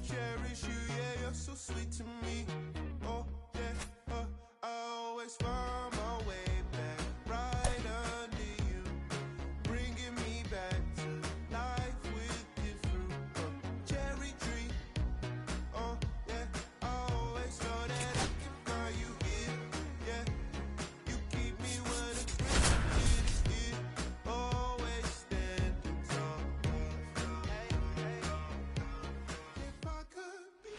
cherish you, yeah, you're so sweet to me. Oh, yeah, I always find my way back right under you, bringing me back to life with you through a cherry tree. Oh, yeah, I always know that I can find you here, yeah. You keep me when the pressure is here, always standing tall. If I could be.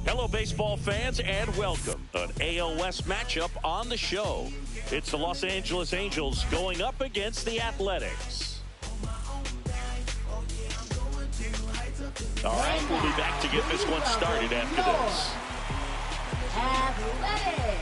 Hello, baseball fans, and welcome to an AL West matchup on the show. It's the Los Angeles Angels going up against the Athletics. All right, we'll be back to get this one started after this. Athletics.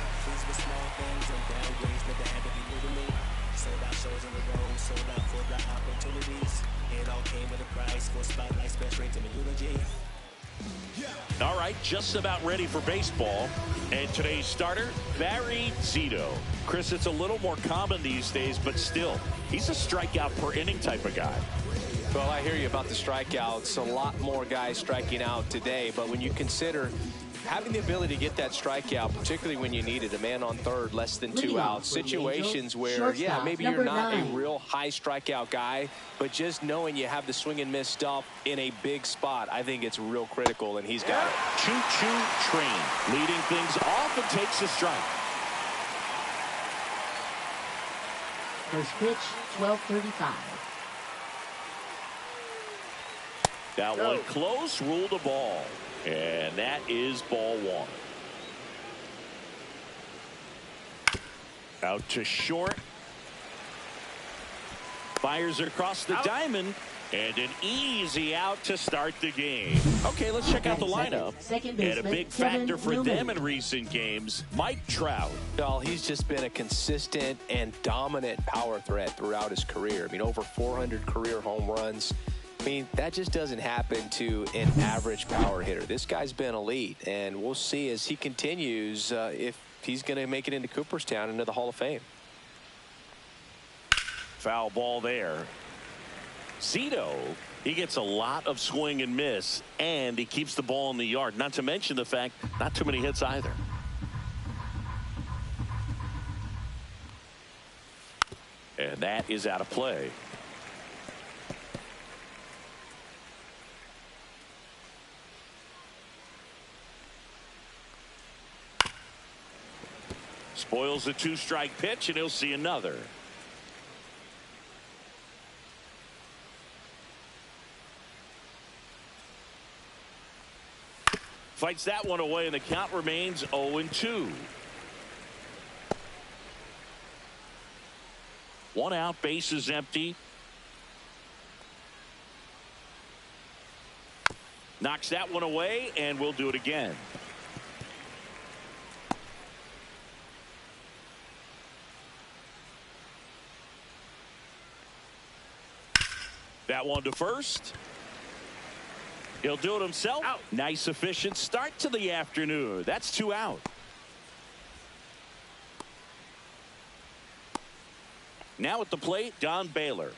All right, just about ready for baseball. And today's starter, Barry Zito. Chris, it's a little more common these days, but still, he's a strikeout per inning type of guy. Well, I hear you about the strikeouts. A lot more guys striking out today, but when you consider having the ability to get that strikeout, particularly when you need it, a man on third, less than 2 outs, situations where, yeah, maybe you're not a real high strikeout guy, but just knowing you have the swing and miss stuff in a big spot, I think it's real critical, and he's got it. Choo-choo train, leading things off and takes a strike. First pitch, 12:35. That one close, ruled a ball. And that is ball one. Out to short. Fires across the diamond. And an easy out to start the game. Okay, let's check out the lineup. And a big factor for them in recent games, Mike Trout. Well, he's just been a consistent and dominant power threat throughout his career. I mean, over 400 career home runs. I mean, that just doesn't happen to an average power hitter. This guy's been elite, and we'll see as he continues if he's going to make it into Cooperstown, into the Hall of Fame. Foul ball there. Zito, he gets a lot of swing and miss, and he keeps the ball in the yard. Not to mention the fact, not too many hits either. And that is out of play. Spoils the 2-strike pitch, and he'll see another. Fights that one away, and the count remains 0-2. 1 out, bases empty. Knocks that one away, and we'll do it again. That one to first. He'll do it himself. Out. Nice efficient start to the afternoon. That's 2 out. Now at the plate, Don Baylor.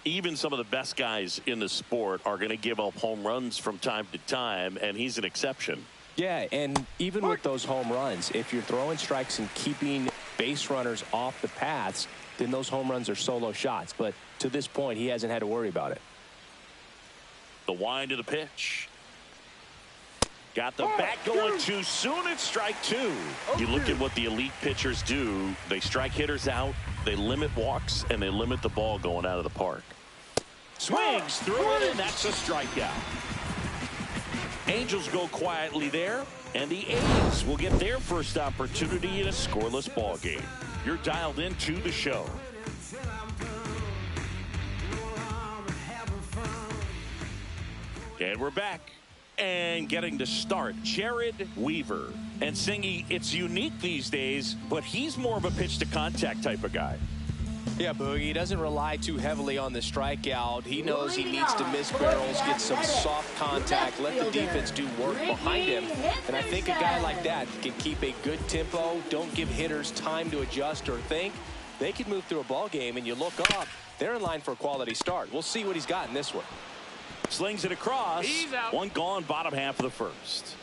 Even some of the best guys in the sport are going to give up home runs from time to time, and he's an exception. Yeah, and even with those home runs, if you're throwing strikes and keeping base runners off the paths, then those home runs are solo shots. But to this point, he hasn't had to worry about it. The wind of the pitch. Got the bat going too soon. It's strike 2. You look at what the elite pitchers do. They strike hitters out, they limit walks, and they limit the ball going out of the park. Swings through it, and that's a strikeout. Angels go quietly there, and the A's will get their first opportunity in a scoreless ball game. You're dialed into the show. And we're back. And getting to start, Jared Weaver. And Singy, it's unique these days, but he's more of a pitch to contact type of guy. Yeah, Boogie, he doesn't rely too heavily on the strikeout. He knows he needs to miss barrels, get some soft contact, let the defense do work behind him. And I think a guy like that can keep a good tempo, don't give hitters time to adjust or think. They can move through a ball game, and you look up, they're in line for a quality start. We'll see what he's got in this one. Slings it across. He's out. One gone, bottom half of the first.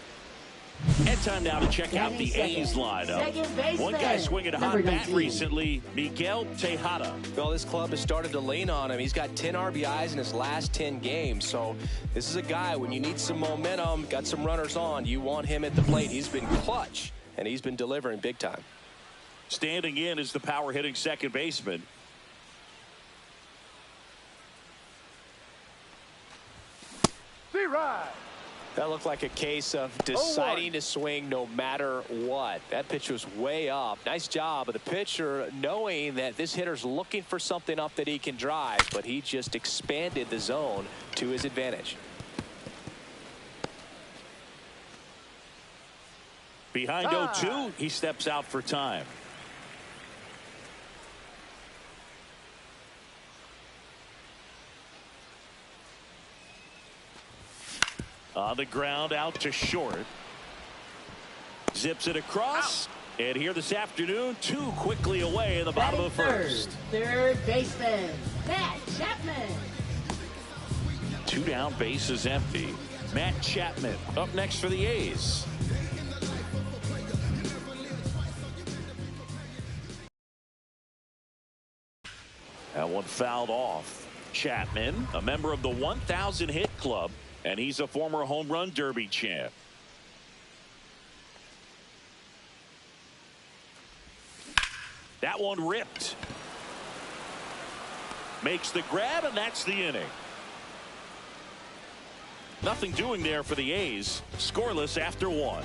And time now to check out the A's lineup. One guy swinging a hot bat recently, Miguel Tejada. Well, this club has started to lean on him. He's got 10 RBIs in his last 10 games. So this is a guy, when you need some momentum, got some runners on, you want him at the plate. He's been clutch, and he's been delivering big time. Standing in is the power hitting second baseman. That looked like a case of deciding to swing no matter what. That pitch was way up. Nice job of the pitcher knowing that this hitter's looking for something up that he can drive, but he just expanded the zone to his advantage. Behind 0-2, he steps out for time. On the ground, out to short. Zips it across. And here this afternoon, too quickly away in the bottom of the first. Third baseman, Matt Chapman. 2 down, bases empty. Matt Chapman up next for the A's. That one fouled off. Chapman, a member of the 1,000 hit club, and he's a former home run derby champ. That one ripped. Makes the grab, and that's the inning. Nothing doing there for the A's. Scoreless after 1.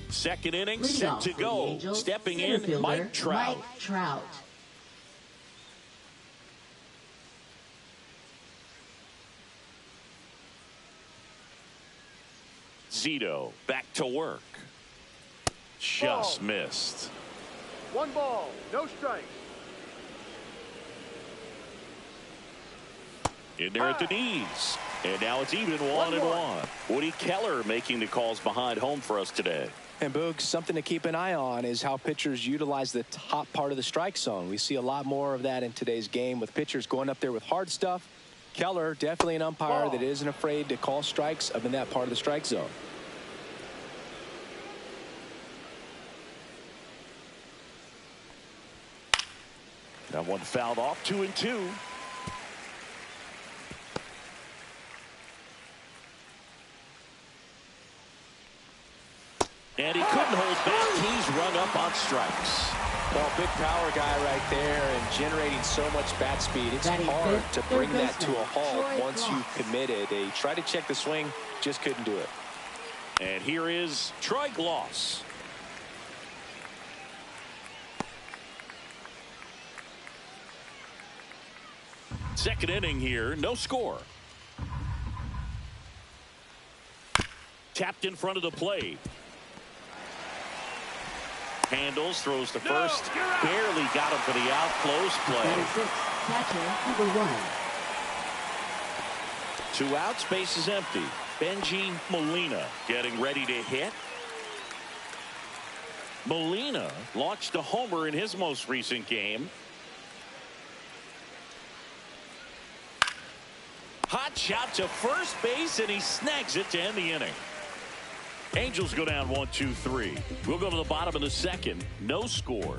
Second inning set to go. Stepping in, Mike Trout. Zito back to work. Just missed. 1 ball, no strikes. In there at the knees. And now it's even 1-1. Woody Keller making the calls behind home for us today. And Boog, something to keep an eye on is how pitchers utilize the top part of the strike zone. We see a lot more of that in today's game with pitchers going up there with hard stuff. Keller, definitely an umpire that isn't afraid to call strikes up in that part of the strike zone. That one fouled off. 2-2. And he couldn't hold back. He's rung up on strikes. Well, big power guy right there and generating so much bat speed. It's hard to bring that to a halt once you've committed. They tried to check the swing, just couldn't do it. And here is Troy Glaus. Second inning here, no score. Tapped in front of the plate. Handles, throws to first. Barely got him for the out. Close play. Catcher number 1. 2 outs, base is empty. Benji Molina getting ready to hit. Molina launched a homer in his most recent game. Hot shot to first base, and he snags it to end the inning. Angels go down 1-2-3. We'll go to the bottom of the second. No score.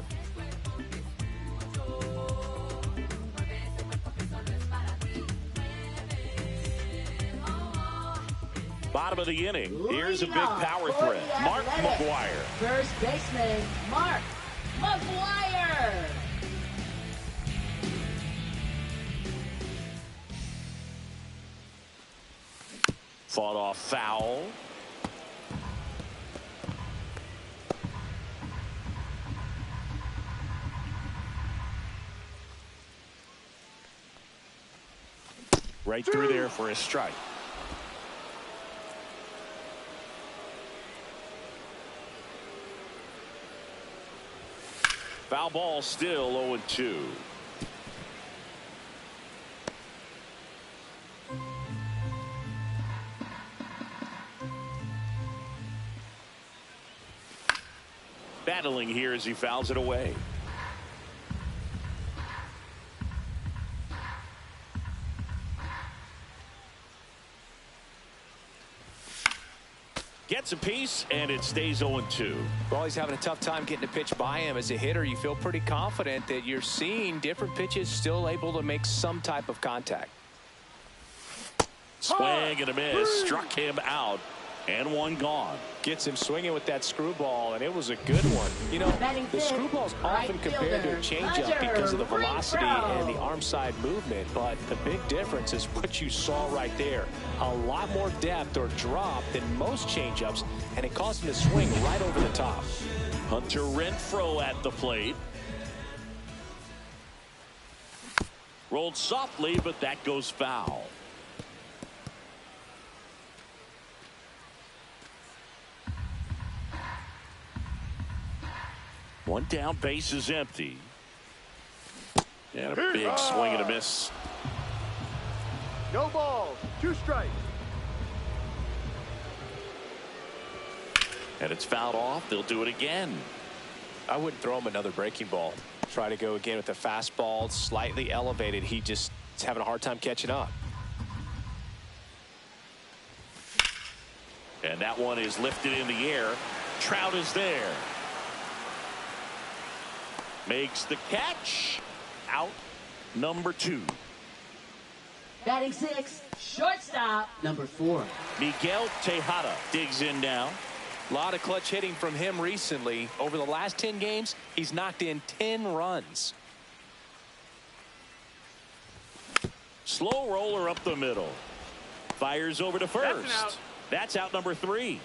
Bottom of the inning. Here's a big power threat. Mark McGwire. First baseman, Mark McGwire. Fought off foul. Right through there for a strike. Foul ball, still 0-2. as he fouls it away. Gets a piece, and it stays 0-2. Well, he's having a tough time getting a pitch by him. As a hitter, you feel pretty confident that you're seeing different pitches still able to make some type of contact. Swing and a miss. Struck him out, and one gone. Gets him swinging with that screwball, and it was a good one. You know, the screwball's often compared to a changeup because of the velocity and the arm side movement, but the big difference is what you saw right there. A lot more depth or drop than most changeups, and it caused him to swing right over the top. Hunter Renfroe at the plate. Rolled softly, but that goes foul. One down, base is empty. And a big swing and a miss. No balls, 2 strikes. And it's fouled off. They'll do it again. I wouldn't throw him another breaking ball. Try to go again with the fastball, slightly elevated. He just is having a hard time catching up. And that one is lifted in the air. Trout is there. Makes the catch. Out number 2. Batting 6, shortstop, number 4. Miguel Tejada digs in now. A lot of clutch hitting from him recently. Over the last 10 games, he's knocked in 10 runs. Slow roller up the middle. Fires over to first. That's out number 3.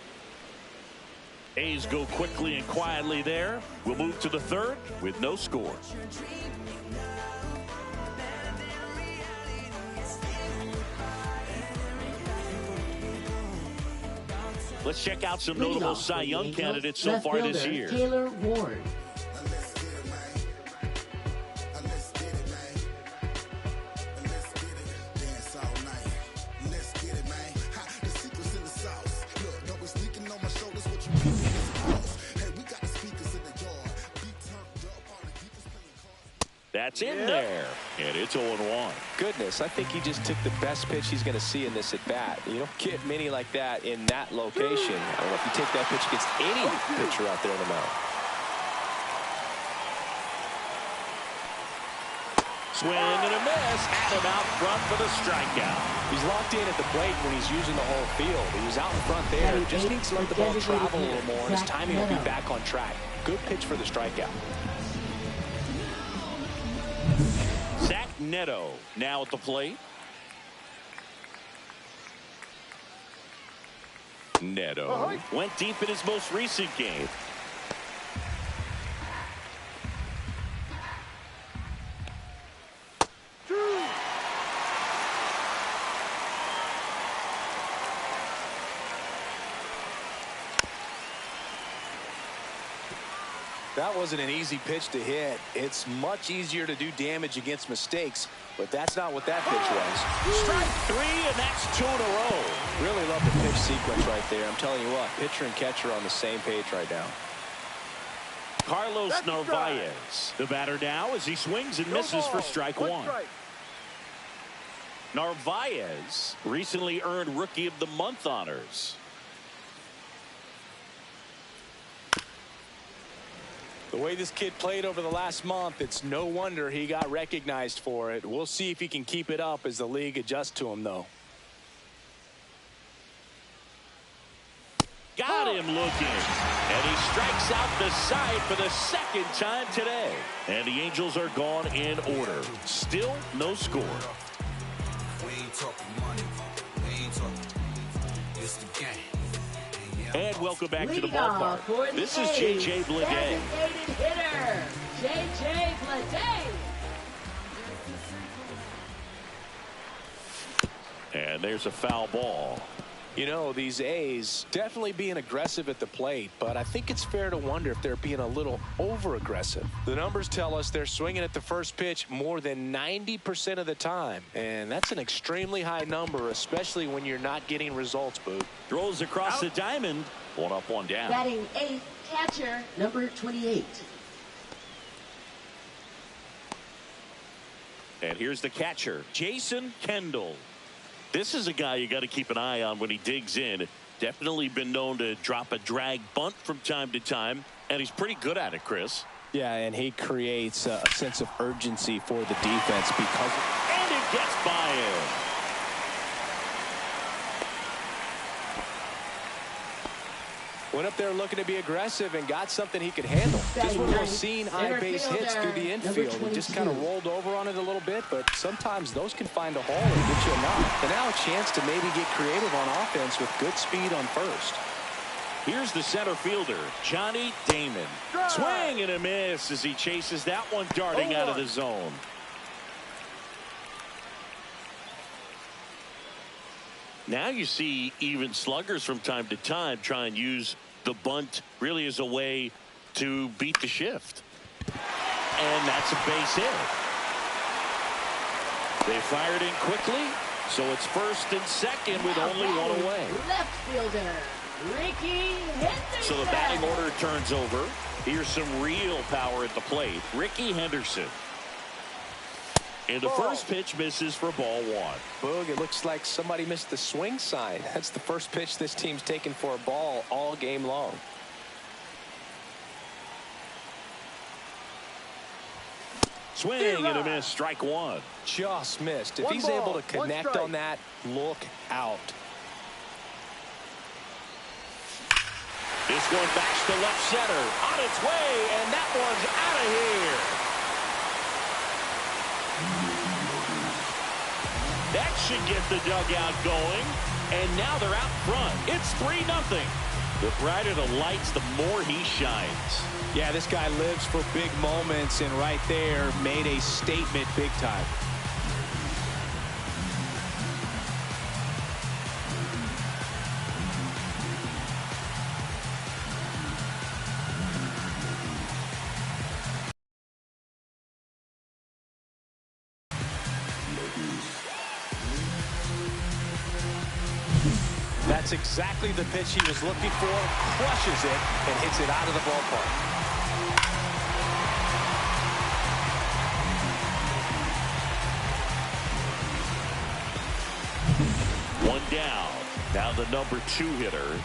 A's go quickly and quietly there. We'll move to the 3rd with no score. Let's check out some notable Cy Young candidates so far this year. Taylor Ward. That's in there, and it's 0-1. Goodness, I think he just took the best pitch he's going to see in this at-bat. You don't get many like that in that location. I don't know if you take that pitch against any pitcher out there in the mound. Swing and a miss. Had him out front for the strikeout. He's locked in at the plate when he's using the whole field. He was out in front there. Just needs to let the ball travel a little more, and his timing will be back on track. Good pitch for the strikeout. Zach Neto now at the plate. Neto went deep in his most recent game. That wasn't an easy pitch to hit. It's much easier to do damage against mistakes, but that's not what that pitch was. Strike 3, and that's 2 in a row. Really love the pitch sequence right there. I'm telling you what, pitcher and catcher are on the same page right now. Carlos Narvaez, the batter now, as he swings and misses for strike 1. Narvaez recently earned Rookie of the Month honors. The way this kid played over the last month, it's no wonder he got recognized for it. We'll see if he can keep it up as the league adjusts to him, though. Got him looking. And he strikes out the side for the 2nd time today. And the Angels are gone in order. Still no score. We ain't talking money. We ain't talking. It's the game. And welcome back to the ballpark. This is J.J. Bleday. Designated hitter, J.J. Bleday. And there's a foul ball. You know, these A's definitely being aggressive at the plate, but I think it's fair to wonder if they're being a little over-aggressive. The numbers tell us they're swinging at the first pitch more than 90% of the time, and that's an extremely high number, especially when you're not getting results, Boog. Throws across the diamond. 1 up, 1 down. Batting 8th, catcher, number 28. And here's the catcher, Jason Kendall. This is a guy you got to keep an eye on when he digs in. Definitely been known to drop a drag bunt from time to time, and he's pretty good at it, Chris. Yeah, and he creates a sense of urgency for the defense because... And it gets by him. Went up there looking to be aggressive and got something he could handle. Just one of those seen eye-base hits through the infield. He just kind of rolled over on it a little bit, but sometimes those can find a hole and get you a knock. And now a chance to maybe get creative on offense with good speed on first. Here's the center fielder, Johnny Damon. Swing and a miss as he chases that one darting out of the zone. Now you see even sluggers from time to time try and use the bunt really as a way to beat the shift. And that's a base hit. They fired in quickly, so it's first and second with only one away. Left fielder, Ricky Henderson. So the batting order turns over. Here's some real power at the plate. Ricky Henderson. And the first pitch misses for ball one. Boog, it looks like somebody missed the swing sign. That's the first pitch this team's taken for a ball all game long. Swing and a miss, strike one. Just missed. If he's able to connect on that, look out. This one backs to left center. On its way, and that one's out of here. That should get the dugout going. And now they're out front. It's 3-0. The brighter the lights, the more he shines. Yeah, this guy lives for big moments, and right there made a statement big time. That's exactly the pitch he was looking for. Crushes it and hits it out of the ballpark. One down. Now the number 2 hitter.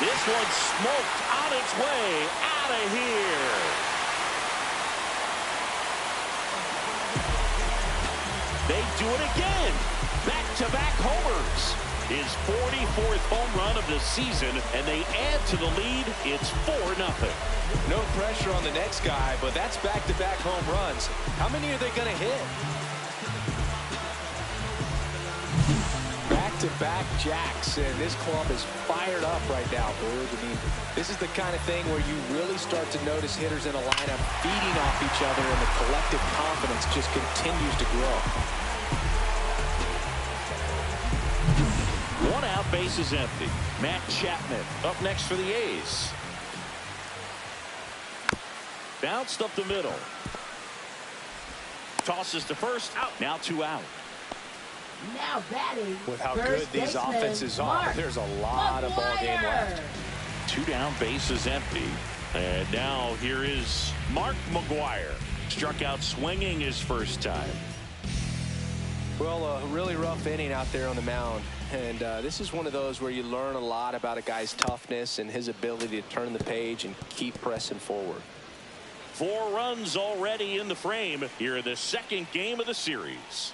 This one smoked on its way out of here. They do it again. Back-to-back homers. His 44th home run of the season, and they add to the lead. It's 4-0. No pressure on the next guy, but that's back-to-back home runs. How many are they going to hit? Back-to-back jacks, and this club is fired up right now, Boog. I mean, this is the kind of thing where you really start to notice hitters in a lineup feeding off each other, and the collective confidence just continues to grow. One out, base is empty. Matt Chapman up next for the A's. Bounced up the middle. Tosses to first, out. Now 2 out. Now batting. With how first good these baseman, offenses are, Mark there's a lot of ball game left. 2 down, base is empty. And now here is Mark McGwire. Struck out swinging his first time. Well, a really rough inning out there on the mound. And this is one of those where you learn a lot about a guy's toughness and his ability to turn the page and keep pressing forward. 4 runs already in the frame here in the second game of the series.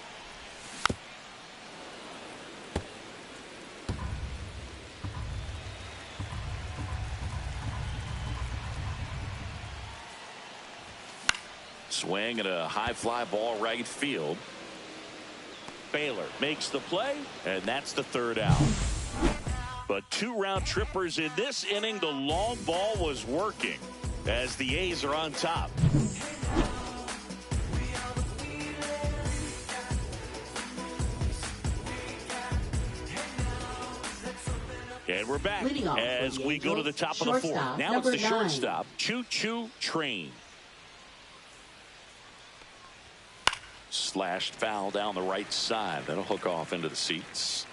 Swing and a high fly ball right field. Baylor makes the play, and that's the 3rd out. But 2 round trippers in this inning. The long ball was working as the A's are on top. And we're back as we go to the top of the 4th. Now it's the shortstop, Choo-Choo Train. Slashed foul down the right side. That'll hook off into the seats.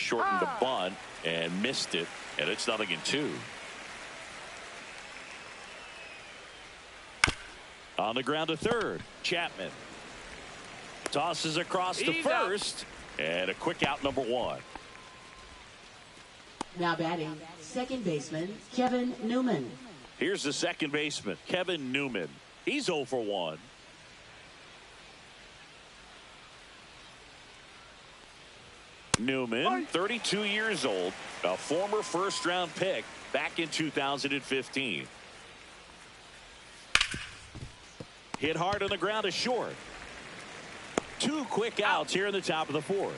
shortened the bunt and missed it, and it's 0-2. On the ground to third, Chapman tosses across to first, and a quick out, number 1. Now batting, second baseman, Kevin Newman. Here's the second baseman, Kevin Newman. He's 0 for 1. Newman, 32 years old, a former first-round pick back in 2015. Hit hard on the ground to short. 2 quick outs here in the top of the 4th.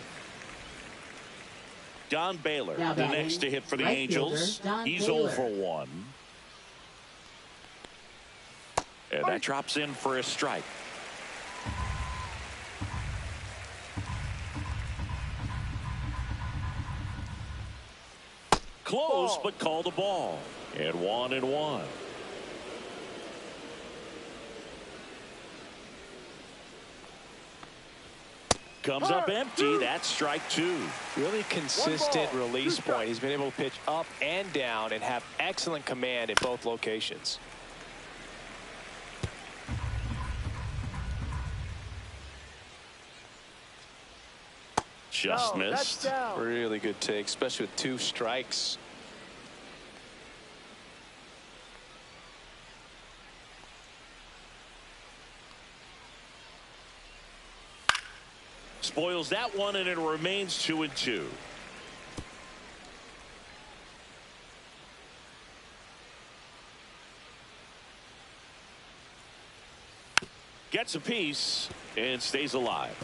Don Baylor, the next to hit for the Angels. He's 0 for 1. And that drops in for a strike. Close, but called a ball. And 1-1. Comes up empty. That's strike 2. Really consistent release point. He's been able to pitch up and down and have excellent command in both locations. Just missed. Really good take, especially with 2 strikes. Spoils that one, and it remains 2-2. Gets a piece and stays alive.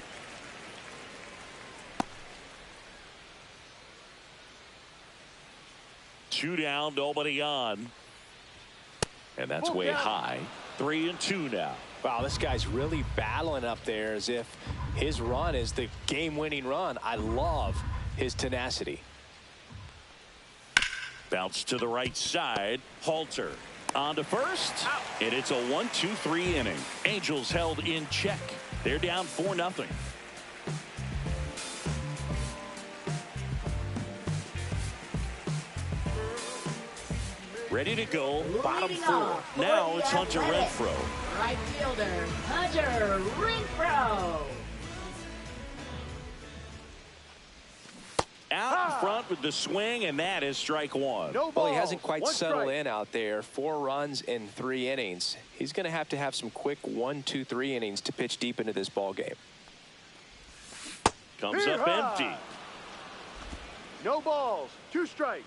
Two down, nobody on. And that's way high. 3-2 now. Wow, this guy's really battling up there as if his run is the game-winning run. I love his tenacity. Bounce to the right side. Halter on to first. And it's a 1-2-3 inning. Angels held in check. They're down 4-0. Ready to go, bottom 4. Now it's Hunter Renfroe. Right fielder, Hunter Renfroe. Out in front with the swing, and that is strike 1. Well, he hasn't quite settled in out there. 4 runs in 3 innings. He's going to have some quick 1-2-3 innings to pitch deep into this ball game. Comes up empty. No balls, 2 strikes.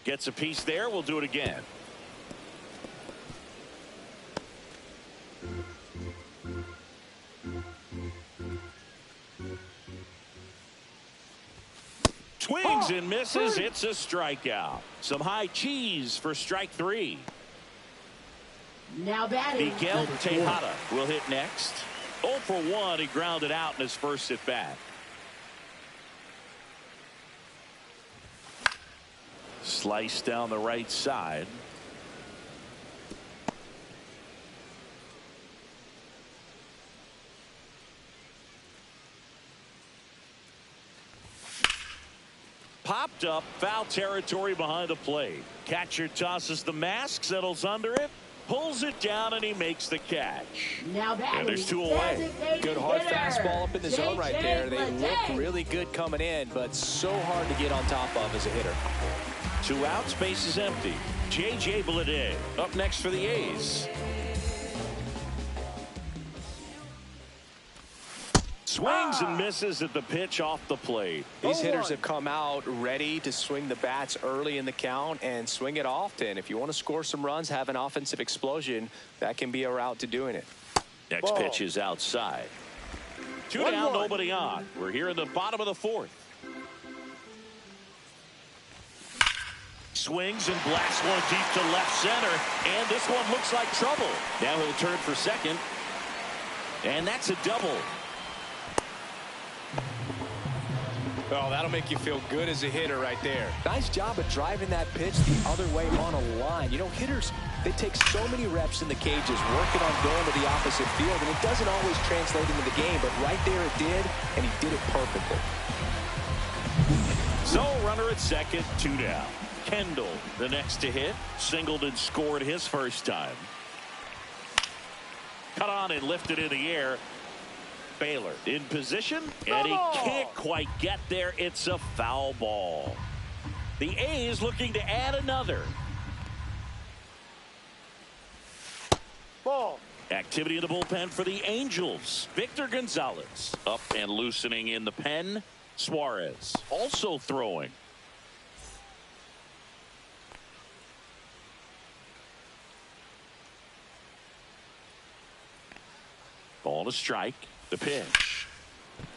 Gets a piece there. We'll do it again. Swings and misses. It's a strikeout. Some high cheese for strike 3. Now batting. Miguel Tejada will hit next. 0 for 1. He grounded out in his first at bat. Slice down the right side. Popped up, foul territory behind the plate. Catcher tosses the mask, settles under it, pulls it down, and he makes the catch. Now batting. And there's 2 away. Good hard fastball up in the zone right there. They look really good coming in, but so hard to get on top of as a hitter. 2 outs, base is empty. J.J. Bleday up next for the A's. Swings and misses at the pitch off the plate. These hitters have come out ready to swing the bats early in the count and swing it often. If you want to score some runs, have an offensive explosion, that can be a route to doing it. Next pitch is outside. 2 down, nobody on. We're here in the bottom of the 4th. Swings and blasts one deep to left center, and this one looks like trouble. Now he'll turn for second, and that's a double. Oh, that'll make you feel good as a hitter right there. Nice job of driving that pitch the other way on a line. You know, hitters, they take so many reps in the cages, working on going to the opposite field, and it doesn't always translate into the game, but right there it did, and he did it perfectly. So, runner at second, 2 down. Kendall, the next to hit. Singleton scored his first time. Cut on and lifted in the air. Baylor in position, and he can't quite get there. It's a foul ball. The A's looking to add another. Ball. Activity in the bullpen for the Angels. Victor Gonzalez up and loosening in the pen. Suarez also throwing. Ball to strike. The pitch.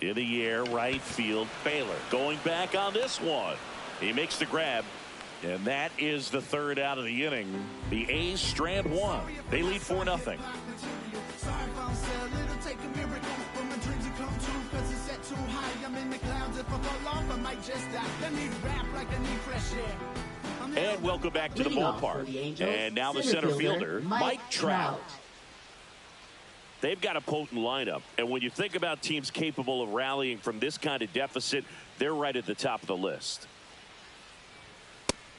In the air, right field. Baylor going back on this one. He makes the grab. And that is the third out of the inning. The A's strand one. They lead 4-0. And welcome back to the ballpark. And now the center fielder, Mike Trout. They've got a potent lineup, and when you think about teams capable of rallying from this kind of deficit, they're right at the top of the list.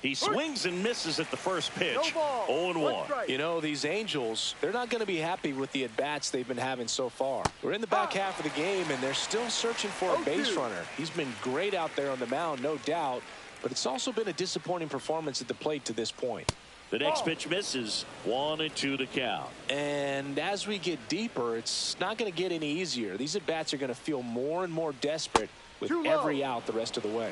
He swings and misses at the first pitch. 0-1. You know, these Angels, they're not going to be happy with the at-bats they've been having so far. We're in the back half of the game, and they're still searching for a base runner. He's been great out there on the mound, no doubt, but it's also been a disappointing performance at the plate to this point. The next pitch misses. 1-2 to count. And as we get deeper, it's not going to get any easier. These at-bats are going to feel more and more desperate with every out the rest of the way.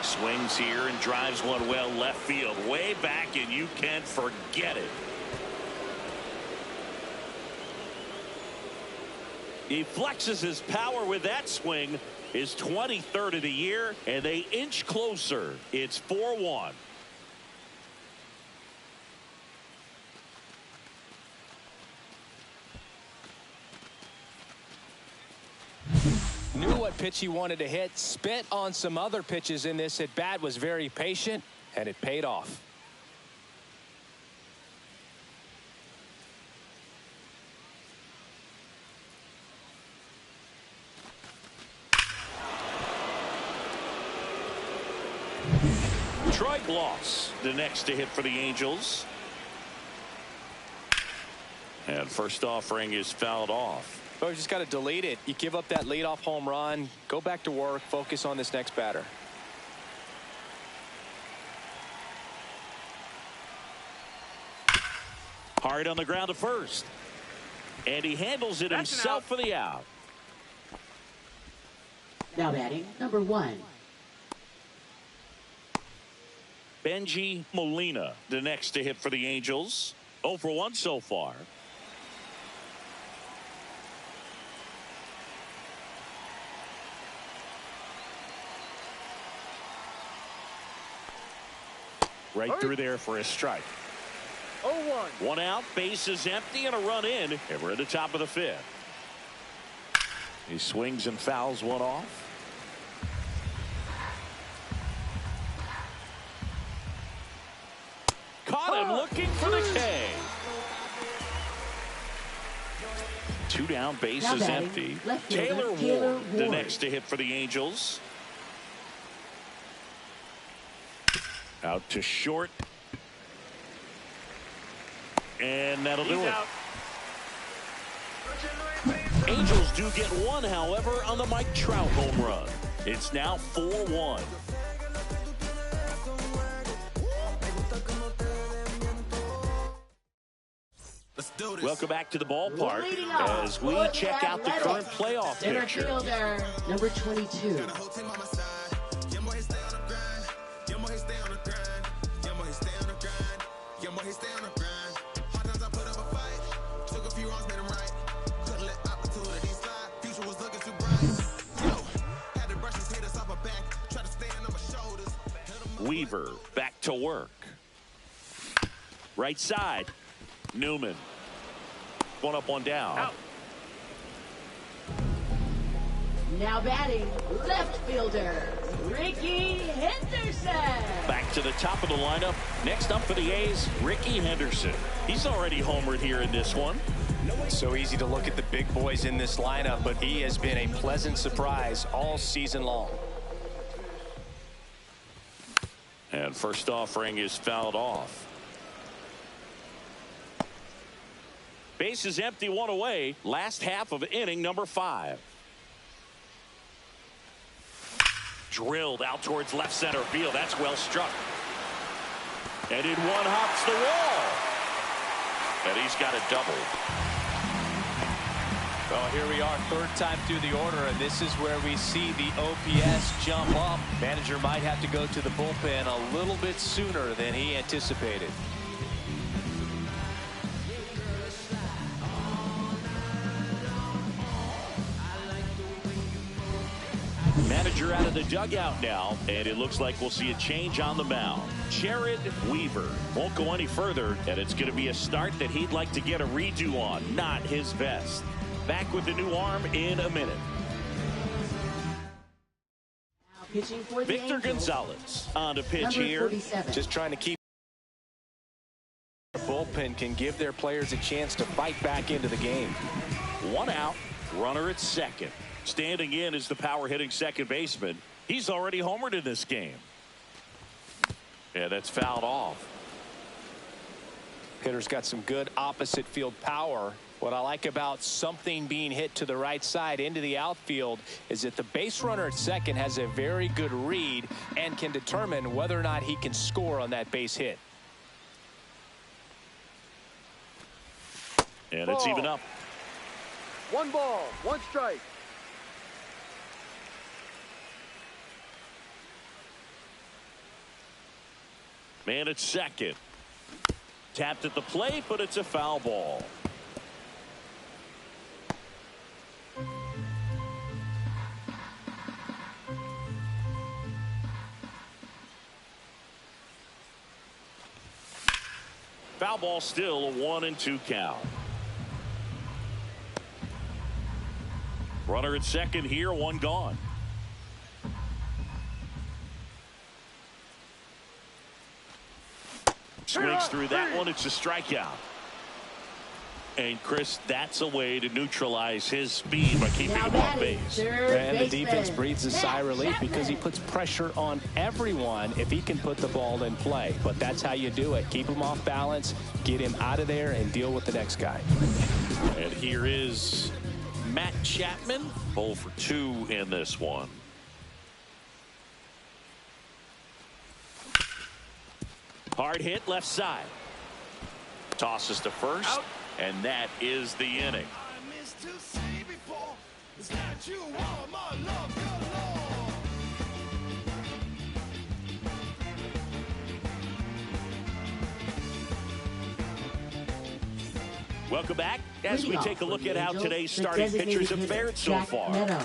Swings here and drives one well left field. Way back, and you can't forget it. He flexes his power with that swing, his 23rd of the year, and they inch closer. It's 4-1. Knew what pitch he wanted to hit, spit on some other pitches in this at bat, was very patient, and it paid off. Troy Gloss, the next to hit for the Angels. And first offering is fouled off. Oh, you just got to delete it. You give up that leadoff home run, go back to work, focus on this next batter. Hard on the ground to first. And he handles it himself for the out. Now batting, number 1. Benji Molina, the next to hit for the Angels. 0 for 1 so far. Right through there for a strike. 0-1. 1 out, base is empty, and a run in. And we're at the top of the 5th. He swings and fouls one off. Caught him looking for the K. 2 down, base is empty. Taylor Ward, the next to hit for the Angels. Out to short. And that'll do it. Angels do get one, however, on the Mike Trout home run. It's now 4-1. Welcome back to the ballpark as we check out the current playoff picture. Fielder, number 22. Weaver back to work. Right side. Newman. One up, one down. Out. Now batting, left fielder, Ricky Henderson. Back to the top of the lineup. Next up for the A's, Ricky Henderson. He's already homered here in this one. So easy to look at the big boys in this lineup, but he has been a pleasant surprise all season long. And first offering is fouled off. Base is empty, one away. Last half of inning number 5. Drilled out towards left center field. That's well struck. And in one hops the wall. And he's got a double. Well, here we are, third time through the order, and this is where we see the OPS jump up. Manager might have to go to the bullpen a little bit sooner than he anticipated. Manager out of the dugout now, and it looks like we'll see a change on the mound. Jared Weaver won't go any further, and it's going to be a start that he'd like to get a redo on, not his best. Back with the new arm in a minute. Now pitching for the Victor Angels, Gonzalez on to pitch number here. 47. Just trying to keep the bullpen can give their players a chance to fight back into the game. One out, runner at second. Standing in is the power hitting second baseman. He's already homered in this game. Yeah, that's fouled off. Hitter's got some good opposite field power. What I like about something being hit to the right side into the outfield is that the base runner at second has a very good read and can determine whether or not he can score on that base hit. And it's even up. 1 ball, 1 strike. Man at second. Tapped at the plate, but it's a foul ball. Foul ball, still a 1-2 count. Runner at second here, one gone. Swings through that one. It's a strikeout. And Chris, that's a way to neutralize his speed by keeping him off base. And the defense breathes a sigh of relief because he puts pressure on everyone if he can put the ball in play. But that's how you do it. Keep him off balance, get him out of there, and deal with the next guy. And here is Matt Chapman, 0 for 2 in this one. Hard hit left side. Tosses to first. Out. And that is the inning. Welcome back as we take a look at how today's starting pitchers have fared so far. Neto.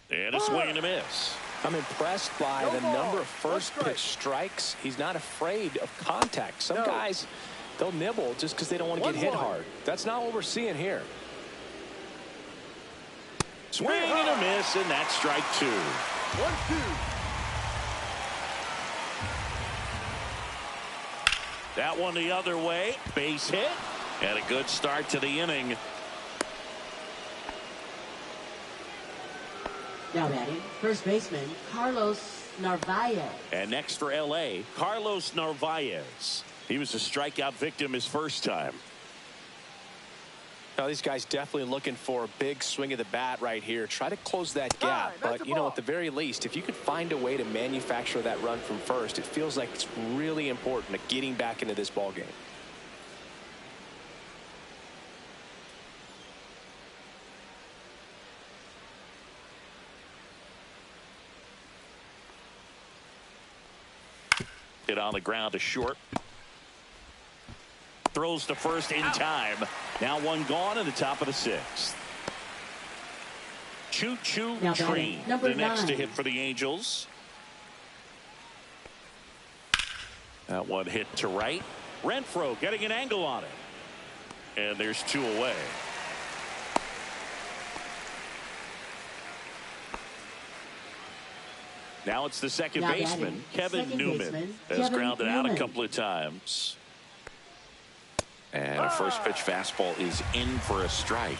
And a swing and a miss. I'm impressed by No the ball. number of first One strike. pitch strikes. He's not afraid of contact. Some No. guys, they'll nibble just because they don't want to get hit 1-1. hard. That's not what we're seeing here. Swing and a miss, and that's strike 2. 1-2. That one the other way. Base hit. And a good start to the inning. Now batting, first baseman Carlos Narvaez. And next for L.A., Carlos Narvaez. He was a strikeout victim his first time. Now, these guys definitely looking for a big swing of the bat right here. Try to close that gap. that's But, a you know, ball. at the very least, if you could find a way to manufacture that run from first, it feels like it's really important to getting back into this ball game. Hit on the ground to short. throws to first in time. Now one gone in the top of the 6th. Choo-choo train, the next to hit for the Angels. That one hit to right. Renfroe getting an angle on it. And there's 2 away. Now it's the second baseman, Kevin Newman, has grounded out a couple of times. And a first pitch fastball is in for a strike.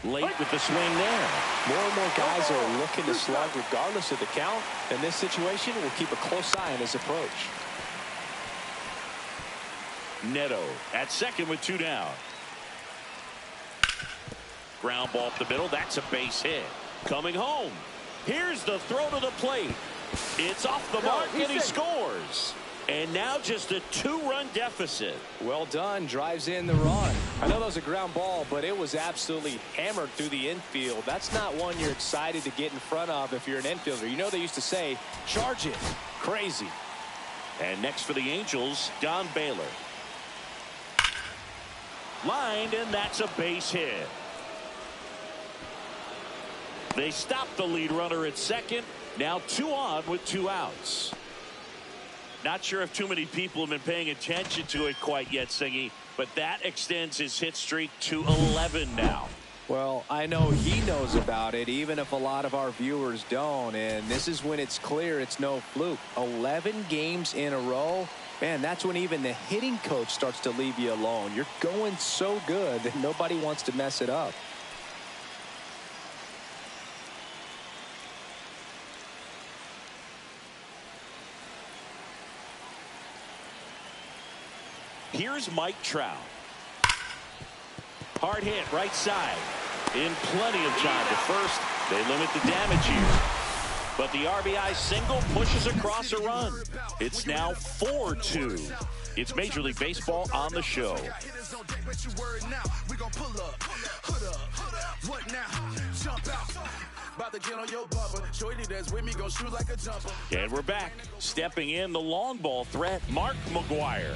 Late with the swing there. More and more guys are looking to slug regardless of the count. In this situation, we'll keep a close eye on his approach. Neto at second with 2 down. Ground ball up the middle. That's a base hit. Coming home. Here's the throw to the plate. It's off the mark and he scores. And now just a 2-run deficit. Well done. Drives in the run. I know that was a ground ball, but it was absolutely hammered through the infield. That's not one you're excited to get in front of if you're an infielder. You know they used to say, charge it. Crazy. And next for the Angels, Don Baylor. Lined, and that's a base hit. They stop the lead runner at second. Now 2 on with 2 outs. Not sure if too many people have been paying attention to it quite yet, Singy, but that extends his hit streak to 11 now. Well, I know he knows about it, even if a lot of our viewers don't. And this is when it's clear it's no fluke. 11 games in a row. Man, that's when even the hitting coach starts to leave you alone. You're going so good that nobody wants to mess it up. Here's Mike Trout. Hard hit right side. In plenty of time to first. They limit the damage here. But the RBI single pushes across a run. It's now 4-2. It's Major League Baseball on the show. And we're back. Stepping in the long ball threat, Mark McGwire.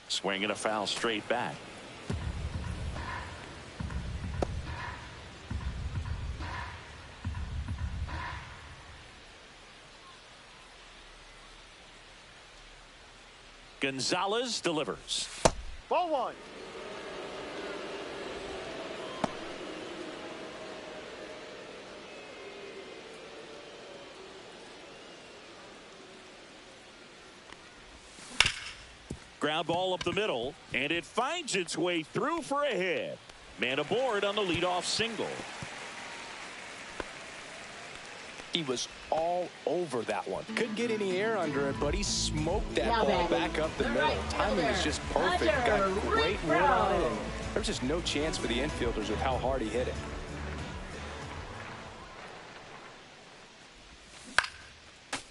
Swinging a foul straight back. Gonzalez delivers. Ball 1. Ground ball up the middle, and it finds its way through for a hit. Man aboard on the leadoff single. He was all over that one. Couldn't get any air under it, but he smoked that ball back up the middle. Timing was just perfect. Got great wood on it, and there was just no chance for the infielders with how hard he hit it.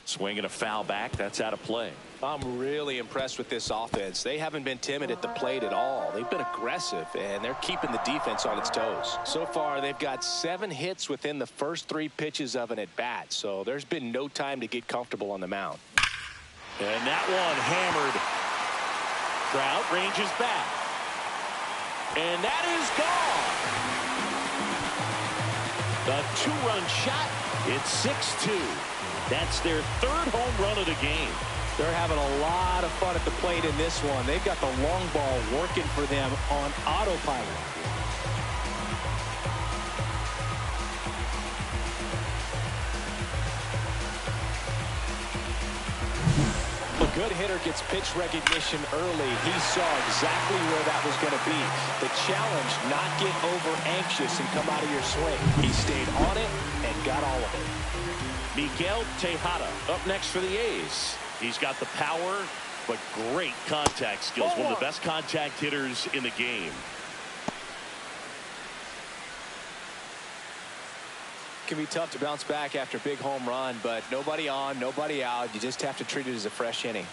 Swinging a foul back. That's out of play. I'm really impressed with this offense. They haven't been timid at the plate at all. They've been aggressive, and they're keeping the defense on its toes. So far, they've got 7 hits within the first 3 pitches of an at-bat, so there's been no time to get comfortable on the mound. And that one hammered. Trout ranges back. And that is gone. A 2-run shot. It's 6-2. That's their 3rd home run of the game. They're having a lot of fun at the plate in this one. They've got the long ball working for them on autopilot. A good hitter gets pitch recognition early. He saw exactly where that was going to be. The challenge, not get over anxious and come out of your swing. He stayed on it and got all of it. Miguel Tejada up next for the A's. He's got the power, but great contact skills. One of the best contact hitters in the game. It can be tough to bounce back after a big home run, but nobody on, nobody out. You just have to treat it as a fresh inning.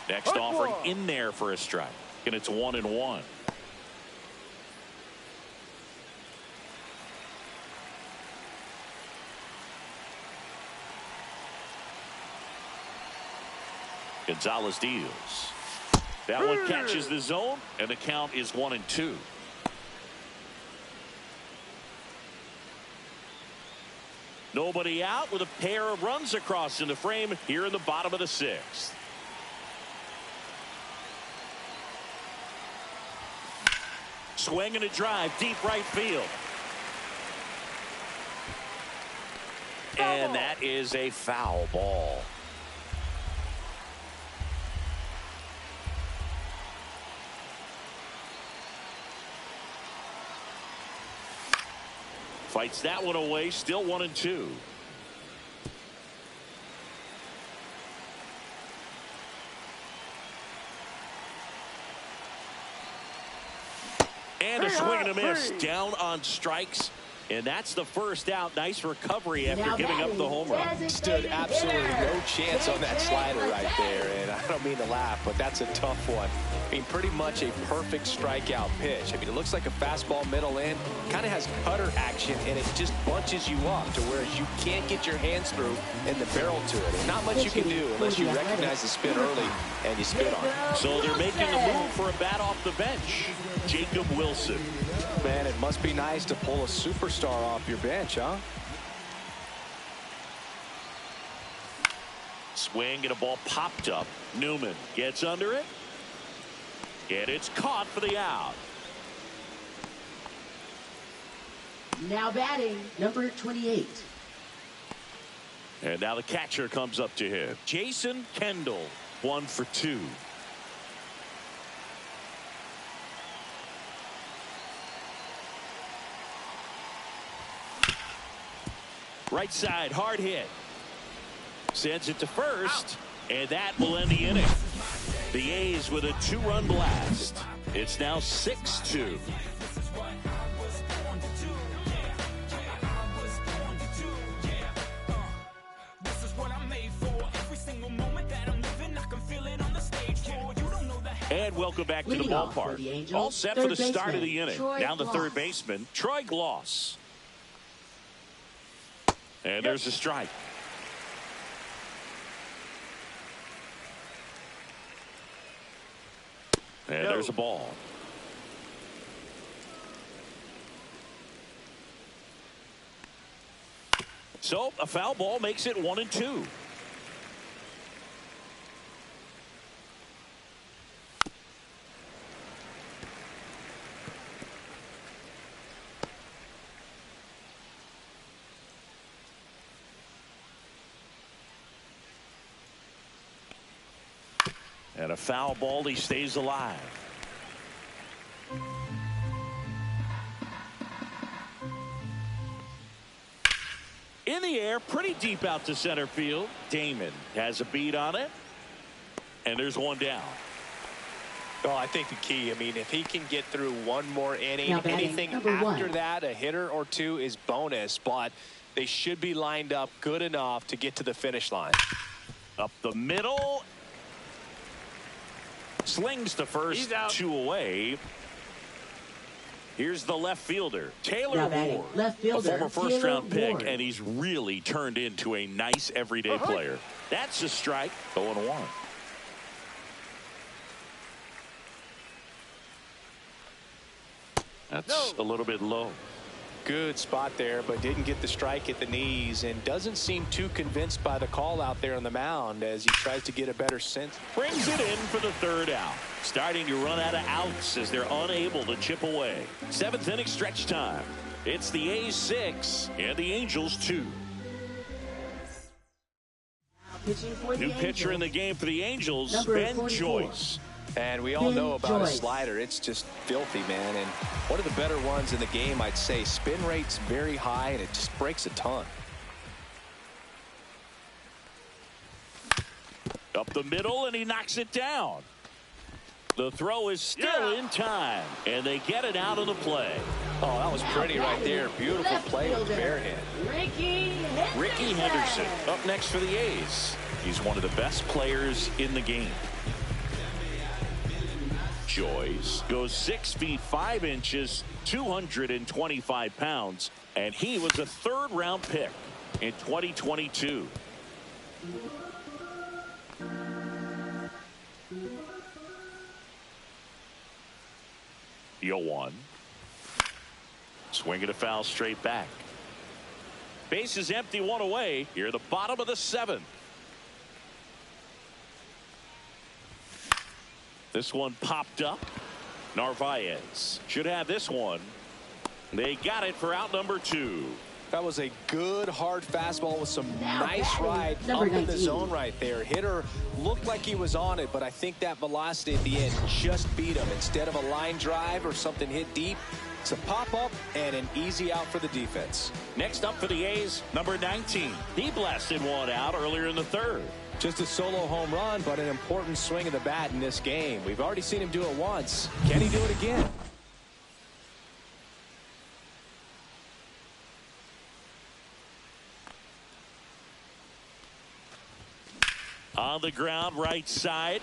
Next offering in there for a strike. And it's 1-1. Gonzalez deals. That one catches the zone, and the count is 1-2. Nobody out with a pair of runs across in the frame here in the bottom of the 6th. Swing and a drive, deep right field. And that is a foul ball. Fights that one away, still 1-2. And a swing and a miss, down on strikes. And that's the first out. Nice recovery after giving up the home run. Stood absolutely no chance on that slider right there. And I don't mean to laugh, but that's a tough one. I mean, pretty much a perfect strikeout pitch. I mean, it looks like a fastball middle in. Kind of has cutter action, and it just bunches you up to whereas you can't get your hands through and the barrel to it. And not much you can do unless you recognize the spin early and you spit on it. So they're making a move for a bat off the bench. Jacob Wilson. Man, it must be nice to pull a superstar off your bench, huh? Swing and a ball popped up. Newman gets under it. And it's caught for the out. Now batting, number 28. And now the catcher comes up to him. Jason Kendall, 1 for 2. Right side, hard hit. Sends it to first, and that will end the inning. The A's with a 2-run blast. It's now 6-2. And welcome back to the ballpark. All set for the start of the inning. Down the third baseman, Troy Gloss. And there's a strike. And there's a ball. So a foul ball makes it 1-2. And a foul ball, he stays alive. In the air, pretty deep out to center field. Damon has a beat on it. And there's one down. Well, I think the key, I mean, if he can get through one more inning, anything after that, a hitter or two is bonus, but they should be lined up good enough to get to the finish line. Up the middle. Slings to first, 2 away. Here's the left fielder, Taylor Ward, left fielder, a former first-round pick, and he's really turned into a nice everyday player. That's a strike, 0-1. That's a little bit low. Good spot there, but didn't get the strike at the knees and doesn't seem too convinced by the call out there on the mound as he tries to get a better sense. Brings it in for the third out. Starting to run out of outs as they're unable to chip away. 7th inning stretch time. It's the A's 6 and the Angels 2. New pitcher in the game for the Angels, Ben 44. Joyce. And we all know about a slider. It's just filthy, man. And one of the better ones in the game, I'd say. Spin rate's very high, and it just breaks a ton. Up the middle, and he knocks it down. The throw is still in time, and they get it out of the play. Oh, that was pretty right there. Beautiful play with the bare hand. Ricky Henderson up next for the A's. He's one of the best players in the game. Lovejoys goes 6 feet 5 inches, 225 pounds, and he was a third-round pick in 2022. The 0-1. Swinging a foul straight back. Base is empty, one away. Here, the bottom of the 7th. This one popped up. Narvaez should have this one. They got it for out number 2. That was a good hard fastball with some nice ride Number up in the 19. zone right there. Hitter looked like he was on it, but I think that velocity at the end just beat him. Instead of a line drive or something hit deep, it's a pop-up and an easy out for the defense. Next up for the A's, number 19. He blasted one out earlier in the 3rd. Just a solo home run, but an important swing of the bat in this game. We've already seen him do it once. Can he do it again? On the ground, right side.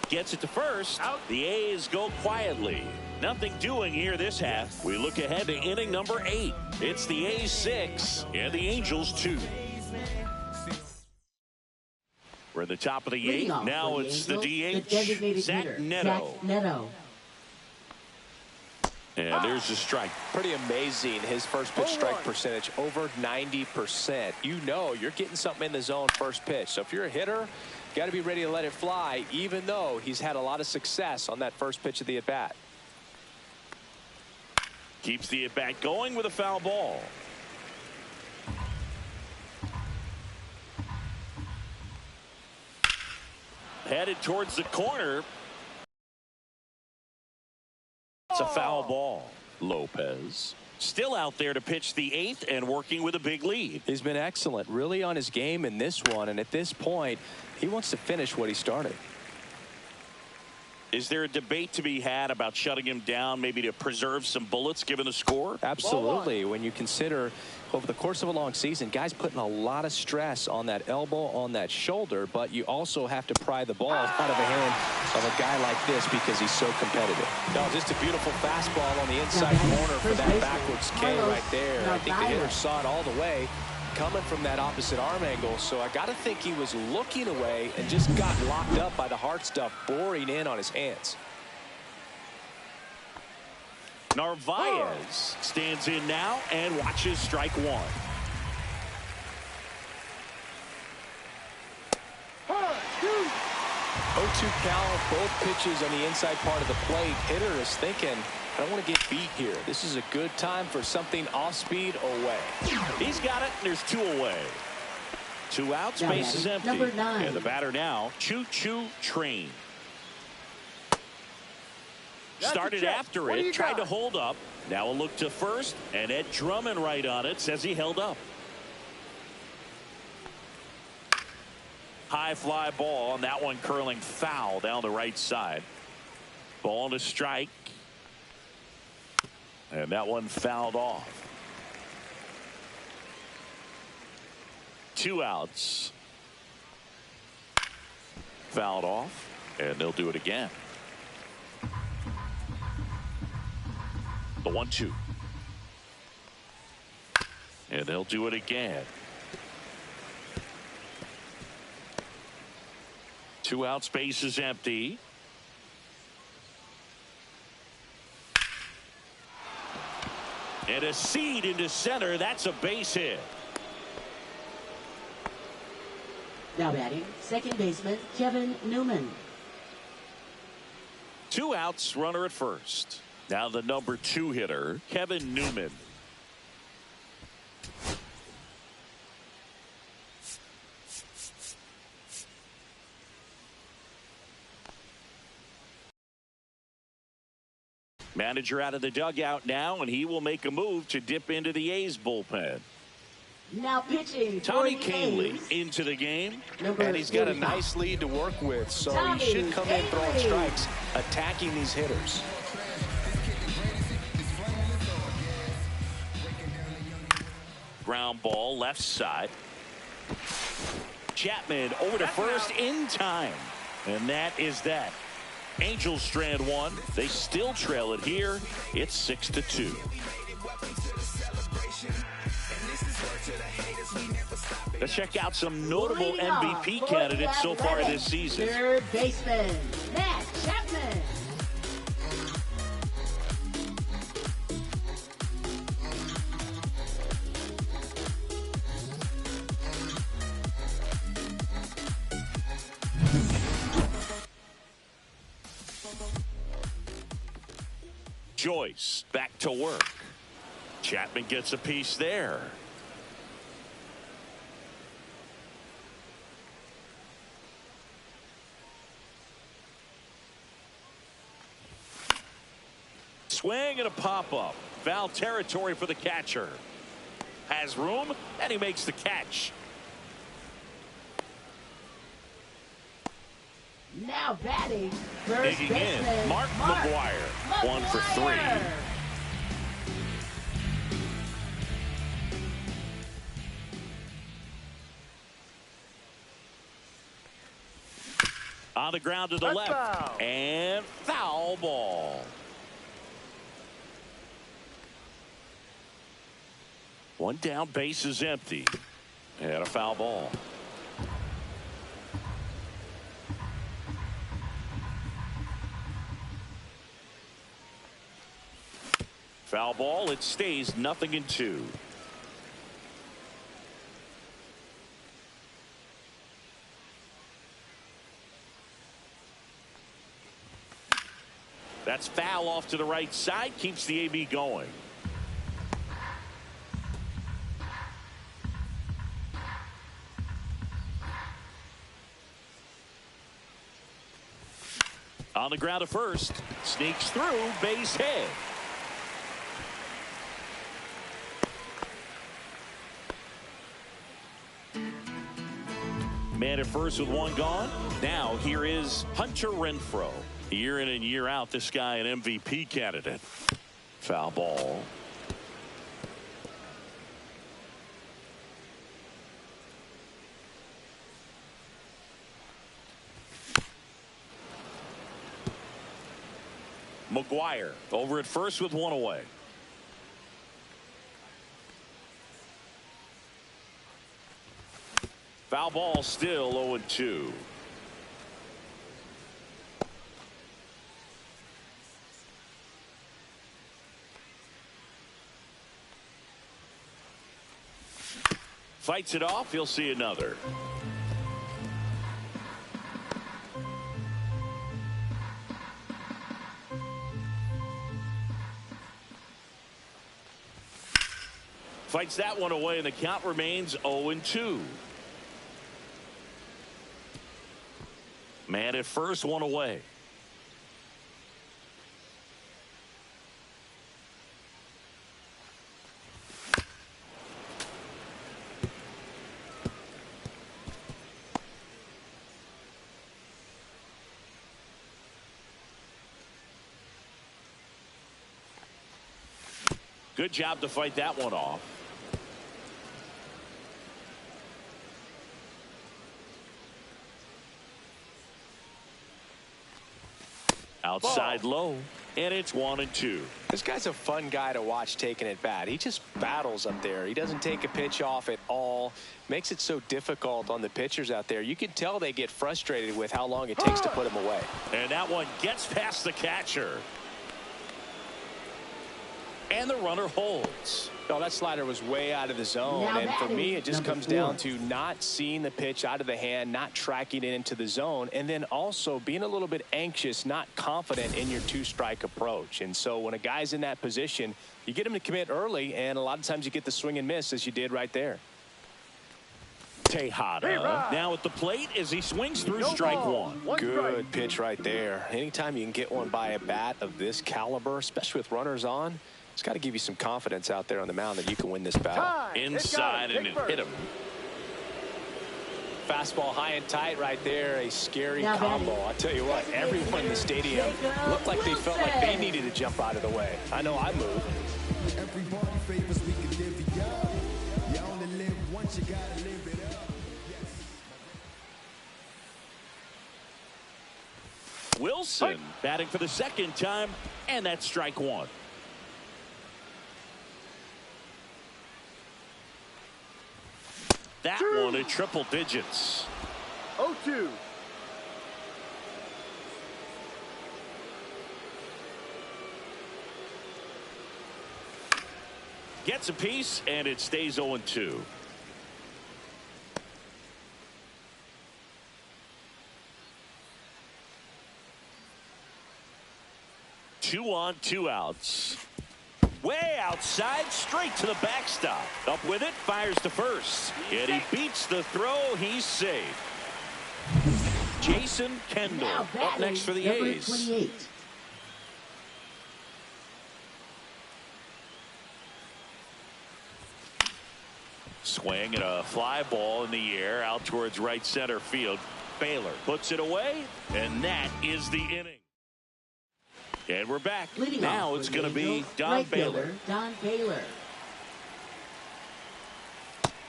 Gets it to first. Out. The A's go quietly. Nothing doing here this half. We look ahead to inning number 8. It's the A's 6 and the Angels 2. We're at the top of the 8th. Now it's the DH, Zach Neto. And there's a strike. Pretty amazing. His first pitch strike percentage over 90%. You know you're getting something in the zone first pitch. So if you're a hitter, you got to be ready to let it fly, even though he's had a lot of success on that first pitch of the at-bat. Keeps the at-bat going with a foul ball. Headed towards the corner. It's a foul ball. Lopez still out there to pitch the 8th and working with a big lead. He's been excellent, really on his game in this one, and at this point he wants to finish what he started. Is there a debate to be had about shutting him down, maybe to preserve some bullets given the score? Absolutely. When you consider over the course of a long season, guys putting a lot of stress on that elbow, on that shoulder, but you also have to pry the ball out of the hand of a guy like this because he's so competitive. No, just a beautiful fastball on the inside corner for that backwards K right there. I think the hitter saw it all the way coming from that opposite arm angle, so I got to think he was looking away and just got locked up by the hard stuff boring in on his hands. Narvaez stands in now and watches strike 1. Oh, 2 count, both pitches on the inside part of the plate. Hitter is thinking, I don't want to get beat here. This is a good time for something off speed away. He's got it. There's 2 away. 2 outs, base is empty. Number 9. And the batter now, Choo Choo Train. Started after it, tried to hold up. Now a look to first, and Ed Drummond right on it, says he held up. High fly ball, and that one curling foul down the right side. Ball to strike. And that one fouled off. 2 outs. Fouled off, and they'll do it again. The 1-2. And they'll do it again. 2 outs, base is empty. And a seed into center. That's a base hit. Now batting, second baseman Kevin Newman. 2 outs, runner at first. Now the number 2 hitter, Kevin Newman. Manager out of the dugout now, and he will make a move to dip into the A's bullpen. Now pitching, Tommy Kahnle into the game. And he's got a nice lead to work with, so he should come in throwing strikes, attacking these hitters. Ground ball, left side. Chapman over to first in time. And that is that. Angels strand one. They still trail it here. It's 6-2. Let's check out some notable MVP candidates so far this season. Third baseman, Matt Chapman. Joyce back to work. Chapman gets a piece there. Swing and a pop-up. Foul territory for the catcher. Has room, and he makes the catch. Now batting, first Digging baseman, in, Mark McGwire. 1 for 3. On the ground to the left. Foul. And foul ball. One down, base is empty. And a foul ball. Foul ball. It stays 0-2. That's foul off to the right side. Keeps the AB going. On the ground to first. Sneaks through. Base hit. Man at first with one gone. Now here is Hunter Renfroe. Year in and year out, this guy an MVP candidate. Foul ball. McGwire over at first with one away. Foul ball, still 0-2. Fights it off. He'll see another. Fights that one away, and the count remains 0-2. Man at first, one away. Good job to fight that one off. Outside low, and it's 1-2. This guy's a fun guy to watch taking at bat. He just battles up there. He doesn't take a pitch off at all. Makes it so difficult on the pitchers out there. You can tell they get frustrated with how long it takes to put him away. And that one gets past the catcher. And the runner holds. No, that slider was way out of the zone. And for me, it just comes down to not seeing the pitch out of the hand, not tracking it into the zone, and then also being a little bit anxious, not confident in your two-strike approach. And so when a guy's in that position, you get him to commit early, and a lot of times you get the swing and miss, as you did right there. Tejada now at the plate as he swings through strike one. Good pitch right there. Anytime you can get one by a bat of this caliber, especially with runners on, it's got to give you some confidence out there on the mound that you can win this battle. Inside, and it hit him. Fastball high and tight right there. A scary combo. I'll tell you what, everyone in the stadium looked like they felt like they needed to jump out of the way. I know I moved. Everybody favors we can live it up. You only live once, you gotta live it up. Wilson batting for the second time, and that's strike one. That one at triple digits. 0-2. Gets a piece, and it stays 0-2. Two on, two outs. Way outside, straight to the backstop. Up with it, fires to first. And he beats the throw. He's safe. Jason Kendall up next for the A's. 28. Swing and a fly ball in the air out towards right center field. Baylor puts it away, and that is the inning. And we're back. Leading now off it's for going to the be Angels, Don right Baylor. fielder, Don Baylor.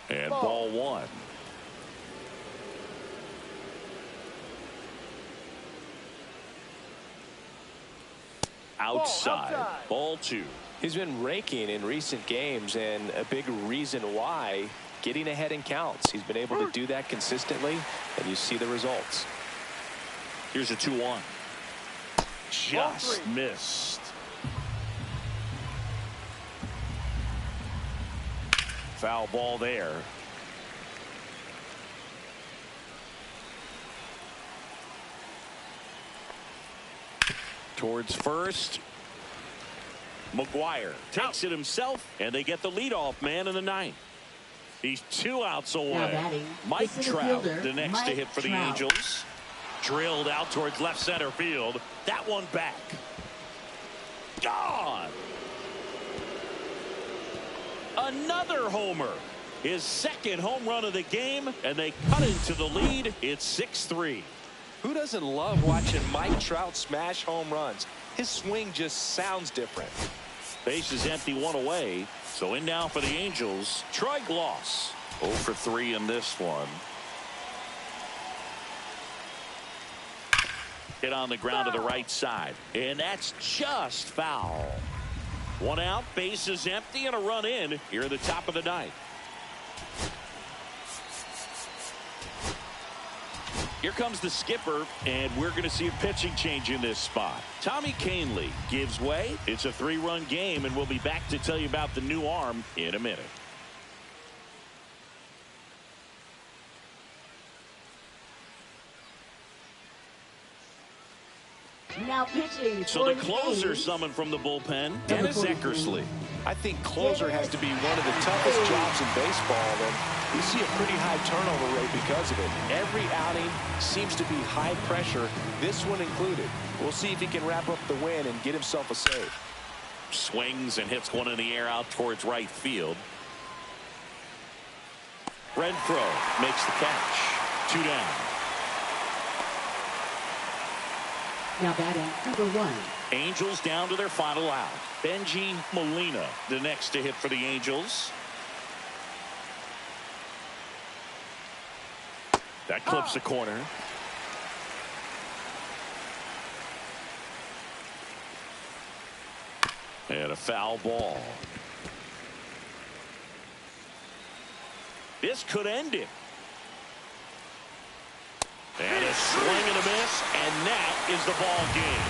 And ball one. Outside. Ball two. He's been raking in recent games, and a big reason why, getting ahead in counts. He's been able to do that consistently, and you see the results. Here's a 2-1. Just missed. Foul ball there. Towards first. McGuire takes it himself, and they get the leadoff man in the ninth. He's 2 outs Now away. batting, Mike the center Trout, fielder, the next to Mike hit for the Trout. Angels. Drilled out towards left center field. That one back. Gone. Another homer. His second home run of the game, and they cut into the lead. It's 6-3. Who doesn't love watching Mike Trout smash home runs? His swing just sounds different. Base is empty, 1 away. So in now for the Angels, Troy Gloss. 0 for 3 in this one. Hit on the ground to the right side, and that's just foul. 1 out, bases empty, and a run in here at the top of the ninth. Here comes the skipper, and we're going to see a pitching change in this spot. Tommy Kahnle gives way. It's a 3-run game, and we'll be back to tell you about the new arm in a minute. Now pitching. So for the closer A's. summoned from the bullpen, Dennis Eckersley. I think closer has to be one of the toughest jobs in baseball, and you see a pretty high turnover rate because of it. Every outing seems to be high pressure, this one included. We'll see if he can wrap up the win and get himself a save. Swings and hits one in the air out towards right field. Renfroe makes the catch. 2 down. Now batting, number 1. Angels down to their final out. Benji Molina, the next to hit for the Angels. That clips the corner. And a foul ball. This could end it. And a swing and a miss, and that is the ball game.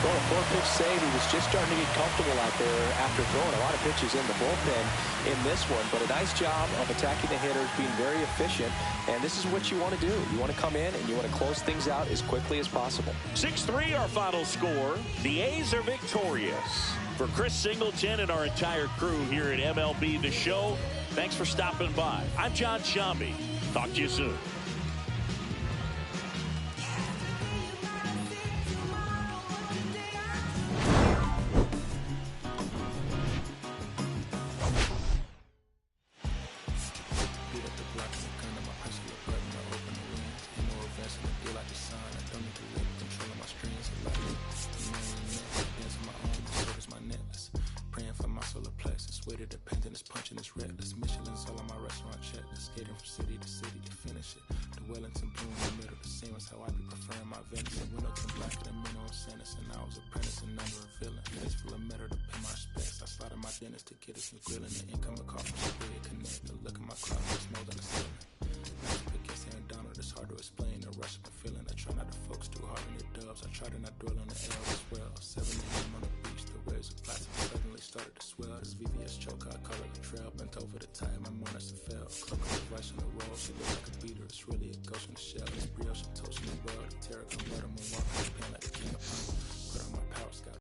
Well, a 4-pitch save. He was just starting to get comfortable out there after throwing a lot of pitches in the bullpen in this one. But a nice job of attacking the hitters, being very efficient. And this is what you want to do. You want to come in and you want to close things out as quickly as possible. 6-3 our final score. The A's are victorious. For Chris Singleton and our entire crew here at MLB The Show, thanks for stopping by. I'm John Shambi. Talk to you soon. Weighted dependence, punching this reckless. Michelin's all on my restaurant checklist. Skating from city to city to finish it. The Wellington blue in the middle, the same as how I be preferring my Venice. Windows and black, the minute I'm sentenced, and I was apprenticing under a villain. Face full of metal to pay my respects. I started my dentist to get us some grilling. The incoming call from Superior Connect. The look at my clock, it's more than a ceiling. Now pick against Aaron Donald, it's hard to explain. The rush of the feeling. I try not to focus too hard on your dubs. I try to not dwell on the L as well. 7 a.m. on the beach, the waves of plastic suddenly started to swell. This VVS choke, I call it a trail. Bent over the time, my monitor fell. Cloak on the rice on the roll, she looked like a beater. It's really a ghost in the shell.